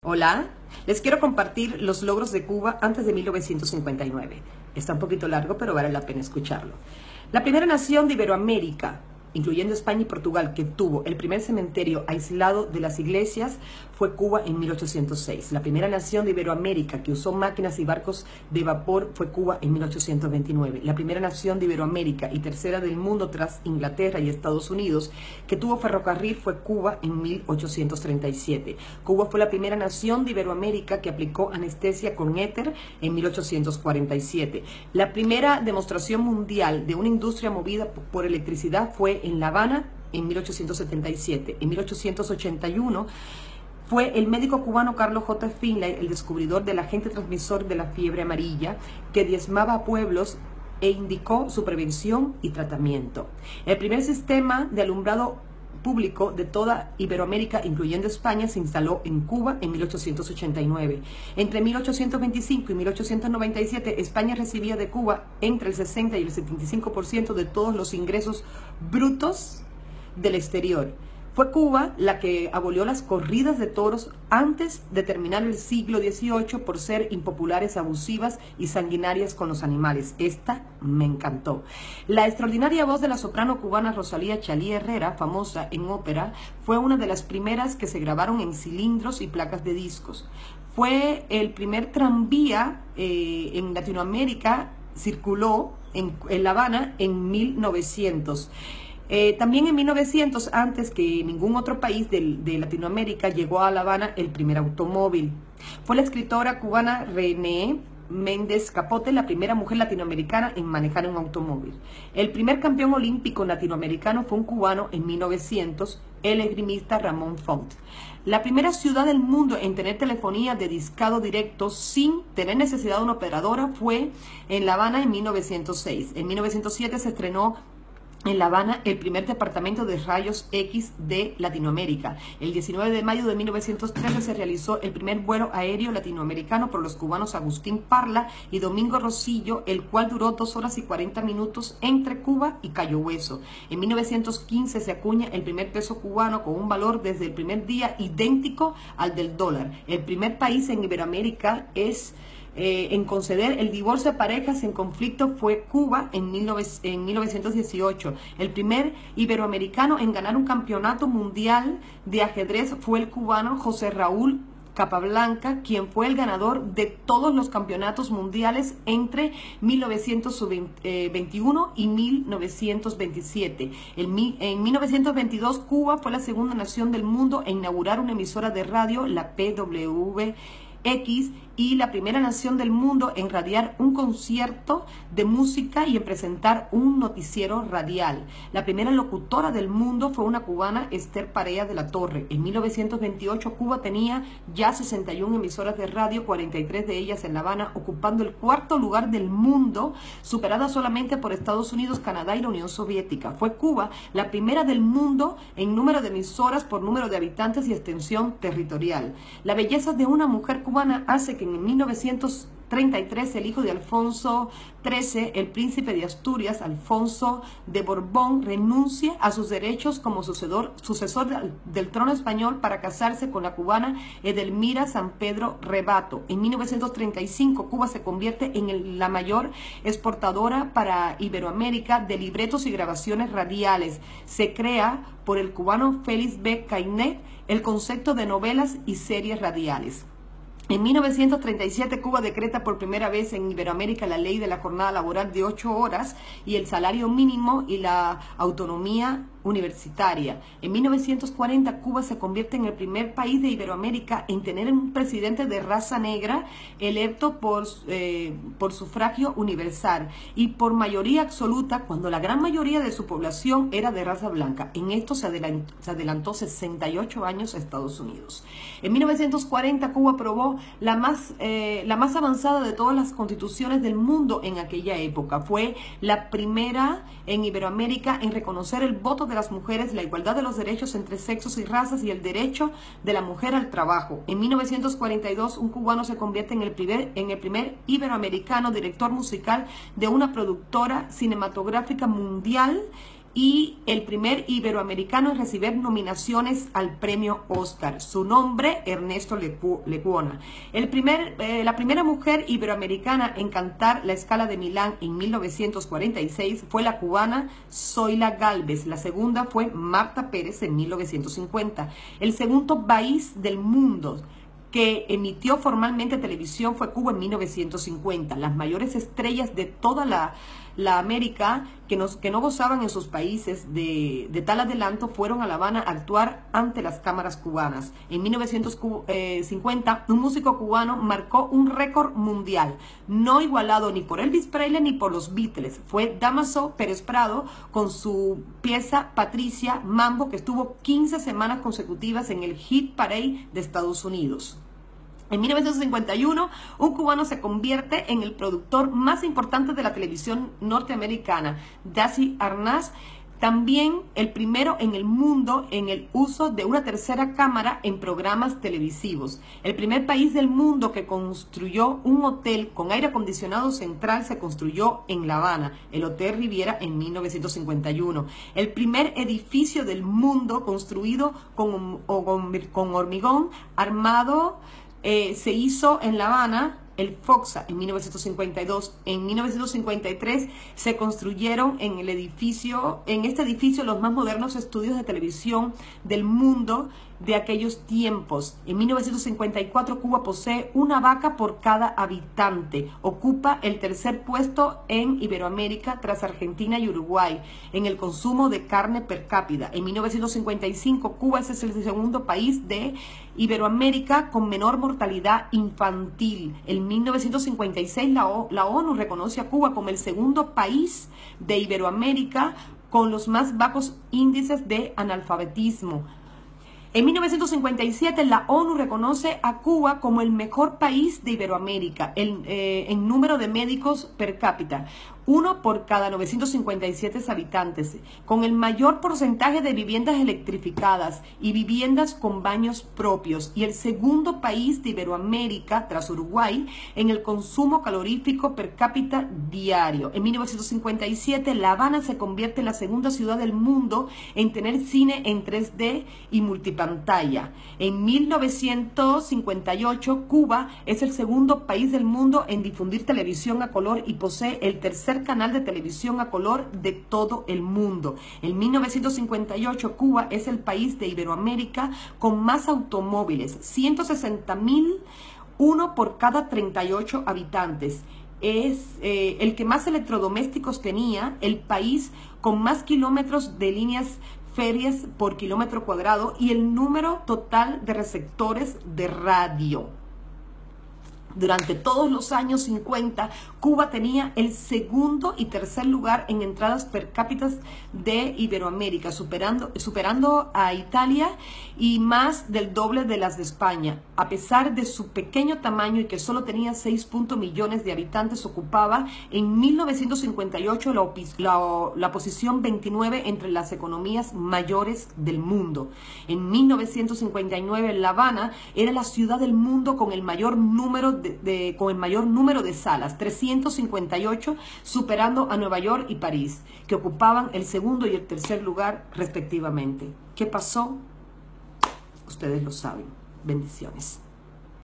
Hola, les quiero compartir los logros de Cuba antes de 1959. Está un poquito largo, pero vale la pena escucharlo. La primera nación de Iberoamérica, incluyendo España y Portugal, que tuvo el primer cementerio aislado de las iglesias, fue Cuba en 1806. La primera nación de Iberoamérica que usó máquinas y barcos de vapor fue Cuba en 1829. La primera nación de Iberoamérica y tercera del mundo tras Inglaterra y Estados Unidos que tuvo ferrocarril fue Cuba en 1837. Cuba fue la primera nación de Iberoamérica que aplicó anestesia con éter en 1847. La primera demostración mundial de una industria movida por electricidad fue en La Habana en 1877. En 1881 fue el médico cubano Carlos J. Finlay el descubridor del agente transmisor de la fiebre amarilla que diezmaba a pueblos e indicó su prevención y tratamiento. El primer sistema de alumbrado público de toda Iberoamérica, incluyendo España, se instaló en Cuba en 1889. Entre 1825 y 1897, España recibía de Cuba entre el 60 y el 75% de todos los ingresos brutos del exterior. Fue Cuba la que abolió las corridas de toros antes de terminar el siglo XVIII por ser impopulares, abusivas y sanguinarias con los animales. Esta me encantó. La extraordinaria voz de la soprano cubana Rosalía Chalí Herrera, famosa en ópera, fue una de las primeras que se grabaron en cilindros y placas de discos. Fue el primer tranvía en Latinoamérica, circuló en La Habana en 1900. También en 1900, antes que ningún otro país de Latinoamérica, llegó a La Habana el primer automóvil. Fue la escritora cubana René Méndez Capote la primera mujer latinoamericana en manejar un automóvil. El primer campeón olímpico latinoamericano fue un cubano en 1900, el esgrimista Ramón Font. La primera ciudad del mundo en tener telefonía de discado directo sin tener necesidad de una operadora fue en La Habana en 1906. En 1907 se estrenó en La Habana el primer departamento de rayos X de Latinoamérica. El 19 de mayo de 1913 se realizó el primer vuelo aéreo latinoamericano por los cubanos Agustín Parla y Domingo Rosillo, el cual duró 2 horas y 40 minutos entre Cuba y Cayo Hueso. En 1915 se acuña el primer peso cubano con un valor desde el primer día idéntico al del dólar. El primer país en Iberoamérica en conceder el divorcio a parejas en conflicto fue Cuba en 1918. El primer iberoamericano en ganar un campeonato mundial de ajedrez fue el cubano José Raúl Capablanca, quien fue el ganador de todos los campeonatos mundiales entre 1921 y 1927. En 1922, Cuba fue la segunda nación del mundo en inaugurar una emisora de radio, la PWX, y la primera nación del mundo en radiar un concierto de música y en presentar un noticiero radial. La primera locutora del mundo fue una cubana, Esther Parea de la Torre. En 1928 Cuba tenía ya 61 emisoras de radio, 43 de ellas en La Habana, ocupando el cuarto lugar del mundo, superada solamente por Estados Unidos, Canadá y la Unión Soviética. Fue Cuba la primera del mundo en número de emisoras por número de habitantes y extensión territorial. La belleza de una mujer cubana hace que en 1933 el hijo de Alfonso XIII, el príncipe de Asturias, Alfonso de Borbón, renuncie a sus derechos como sucesor del trono español para casarse con la cubana Edelmira San Pedro Rebato. En 1935 Cuba se convierte en la mayor exportadora para Iberoamérica de libretos y grabaciones radiales. Se crea por el cubano Félix B. Cainet el concepto de novelas y series radiales. En 1937 Cuba decreta por primera vez en Iberoamérica la ley de la jornada laboral de 8 horas y el salario mínimo y la autonomía universitaria. En 1940 Cuba se convierte en el primer país de Iberoamérica en tener un presidente de raza negra electo por sufragio universal y por mayoría absoluta cuando la gran mayoría de su población era de raza blanca. En esto se adelantó 68 años a Estados Unidos. En 1940 Cuba aprobó la más avanzada de todas las constituciones del mundo en aquella época. Fue la primera en Iberoamérica en reconocer el voto de las mujeres, la igualdad de los derechos entre sexos y razas y el derecho de la mujer al trabajo. En 1942 un cubano se convierte en el primer iberoamericano director musical de una productora cinematográfica mundial y el primer iberoamericano en recibir nominaciones al premio Oscar. Su nombre, Ernesto Lecuona. La primera mujer iberoamericana en cantar la Scala de Milán en 1946 fue la cubana Zoila Gálvez. La segunda fue Marta Pérez en 1950. El segundo país del mundo que emitió formalmente televisión fue Cuba en 1950. Las mayores estrellas de toda la América que no gozaban en sus países de tal adelanto fueron a La Habana a actuar ante las cámaras cubanas. En 1950, un músico cubano marcó un récord mundial, no igualado ni por Elvis Presley ni por los Beatles. Fue Dámaso Pérez Prado con su pieza Patricia Mambo, que estuvo 15 semanas consecutivas en el Hit Parade de Estados Unidos. En 1951, un cubano se convierte en el productor más importante de la televisión norteamericana, Desi Arnaz, también el primero en el mundo en el uso de una tercera cámara en programas televisivos. El primer país del mundo que construyó un hotel con aire acondicionado central se construyó en La Habana, el Hotel Riviera, en 1951. El primer edificio del mundo construido con hormigón armado se hizo en La Habana, el Foxa, en 1952. En 1953 se construyeron en este edificio los más modernos estudios de televisión del mundo de aquellos tiempos. En 1954 Cuba posee una vaca por cada habitante. Ocupa el tercer puesto en Iberoamérica tras Argentina y Uruguay en el consumo de carne per cápita. En 1955 Cuba es el segundo país de Iberoamérica con menor mortalidad infantil. En 1956 la ONU reconoce a Cuba como el segundo país de Iberoamérica con los más bajos índices de analfabetismo. En 1957 la ONU reconoce a Cuba como el mejor país de Iberoamérica en número de médicos per cápita, uno por cada 957 habitantes, con el mayor porcentaje de viviendas electrificadas y viviendas con baños propios, y el segundo país de Iberoamérica, tras Uruguay, en el consumo calorífico per cápita diario. En 1957 La Habana se convierte en la segunda ciudad del mundo en tener cine en 3D y multipantalla. En 1958 Cuba es el segundo país del mundo en difundir televisión a color y posee el tercer canal de televisión a color de todo el mundo. En 1958 Cuba es el país de Iberoamérica con más automóviles, 160.000, uno por cada 38 habitantes. Es el que más electrodomésticos tenía, el país con más kilómetros de líneas férreas por kilómetro cuadrado y el número total de receptores de radio. Durante todos los años 50, Cuba tenía el segundo y tercer lugar en entradas per cápita de Iberoamérica, superando a Italia y más del doble de las de España. A pesar de su pequeño tamaño y que solo tenía 6 millones de habitantes, ocupaba en 1958 la posición 29 entre las economías mayores del mundo. En 1959, La Habana era la ciudad del mundo con el mayor número de salas, 358, superando a Nueva York y París, que ocupaban el segundo y el tercer lugar respectivamente. ¿Qué pasó? Ustedes lo saben. Bendiciones.